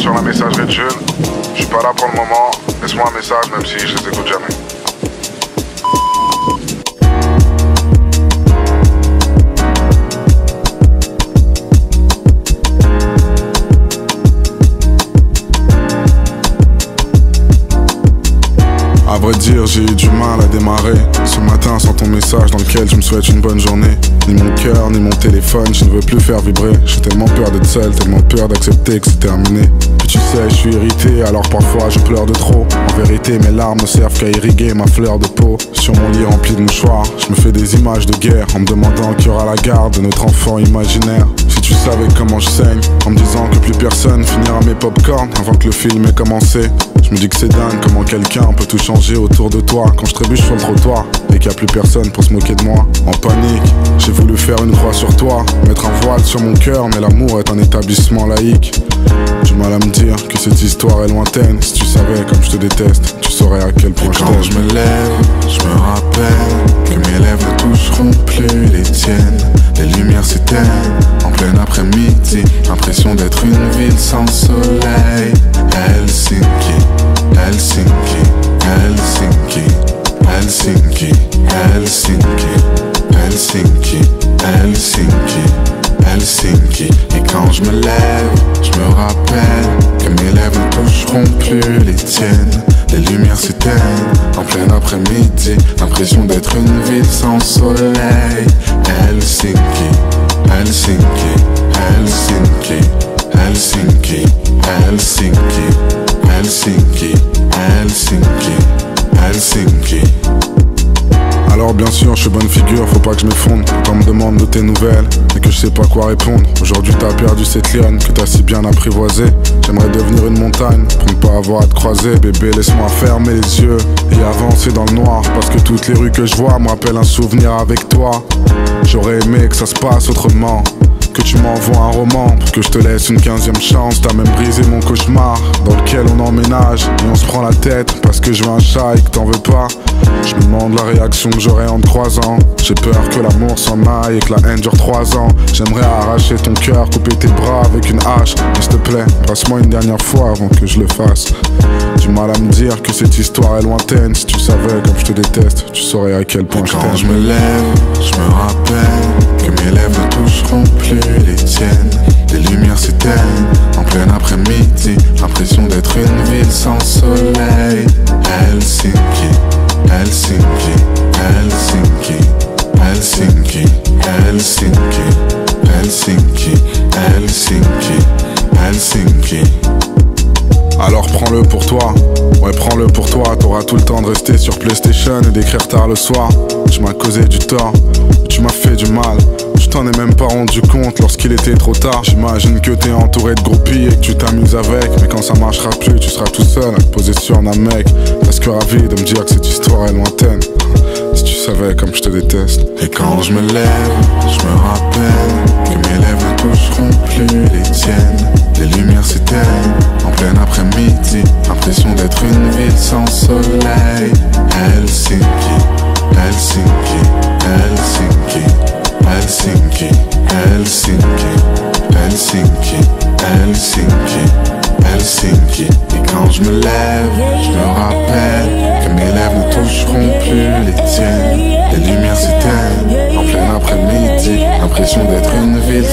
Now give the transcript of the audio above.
sur la messagerie de Jules. Je suis pas là pour le moment. Laisse-moi un message même si je les écoute jamais. À vrai dire, j'ai eu du mal à démarrer ce matin sans ton message dans lequel je me souhaite une bonne journée. Ni mon cœur, ni mon téléphone, je ne veux plus faire vibrer. J'ai tellement peur d'être seul, tellement peur d'accepter que c'est terminé. Puis tu sais, je suis irrité, alors parfois je pleure de trop. En vérité, mes larmes ne servent qu'à irriguer ma fleur de peau. Sur mon lit rempli de mouchoirs, je me fais des images de guerre en me demandant qui aura la garde de notre enfant imaginaire. Si tu savais comment je saigne, en me disant que plus personne finira mes pop-corn avant que le film ait commencé. Je me dis que c'est dingue comment quelqu'un peut tout changer autour de toi quand je trébuche sur le trottoir et qu'il n'y a plus personne pour se moquer de moi. En panique, j'ai voulu faire une croix sur toi, mettre un voile sur mon cœur, mais l'amour est un établissement laïque. Du mal à me dire que cette histoire est lointaine. Si tu savais comme je te déteste, tu saurais à quel point je t'aime. Quand je me lève, je me rappelle que mes lèvres ne toucheront plus les tiennes. Les lumières s'éteignent en plein après-midi, l'impression d'être une ville sans soleil. Helsinki, Helsinki, Helsinki, Helsinki, Helsinki, Helsinki, Helsinki, Helsinki. Et quand je me lève, je me rappelle que mes lèvres ne toucheront plus les tiennes. Les lumières s'éteignent en plein après-midi, l'impression d'être une ville sans soleil. Helsinki, Helsinki, Helsinki, Helsinki, Helsinki, Helsinki, Helsinki, Helsinki. Alors bien sûr je suis bonne figure, faut pas que je m'effondre quand on me demande de tes nouvelles et que je sais pas quoi répondre. Aujourd'hui t'as perdu cette lionne que t'as si bien apprivoisée. J'aimerais devenir une montagne pour ne pas avoir à te croiser. Bébé laisse-moi fermer les yeux et avancer dans le noir, parce que toutes les rues que je vois me rappellent un souvenir avec toi. J'aurais aimé que ça se passe autrement, que tu m'envoies un roman pour que je te laisse une 15e chance. T'as même brisé mon cauchemar dans lequel on emménage et on se prend la tête parce que je veux un chat et que t'en veux pas. Je me demande la réaction que j'aurai en te croisant. J'ai peur que l'amour s'en aille et que la haine dure 3 ans. J'aimerais arracher ton cœur, couper tes bras avec une hache. Mais s'il te plaît, passe-moi une dernière fois avant que je le fasse. Du mal à me dire que cette histoire est lointaine. Si tu savais comme je te déteste, tu saurais à quel point je t'aime. Quand je me lève, je me rappelle que mes lèvres ne toucheront plus les tiennes. Les lumières s'éteignent en plein après-midi, l'impression d'être une ville sans soleil. Helsinki, Helsinki, Helsinki, Helsinki, Helsinki, Helsinki, Helsinki, Helsinki. Alors prends-le pour toi, ouais prends-le pour toi. T'auras tout le temps de rester sur PlayStation et d'écrire tard le soir. Tu m'as causé du tort, tu m'as fait du mal. Tu t'en es même pas rendu compte lorsqu'il était trop tard. J'imagine que t'es entouré de groupies et que tu t'amuses avec. Mais quand ça marchera plus, tu seras tout seul à te poser sur un mec. Parce que ravi de me dire que cette histoire est lointaine. Si tu savais comme je te déteste. Et quand je me lève, je me rappelle que mes lèvres ne toucheront plus les tiennes. Les lumières s'éteignent en plein après-midi, l'impression d'être une ville sans soleil. Helsinki, Helsinki, Helsinki, Helsinki, Helsinki, Helsinki, Helsinki, Helsinki. Et quand je me lève, je me rappelle que mes lèvres ne toucheront plus les tiennes. Les lumières s'éteignent en plein après-midi, l'impression d'être une ville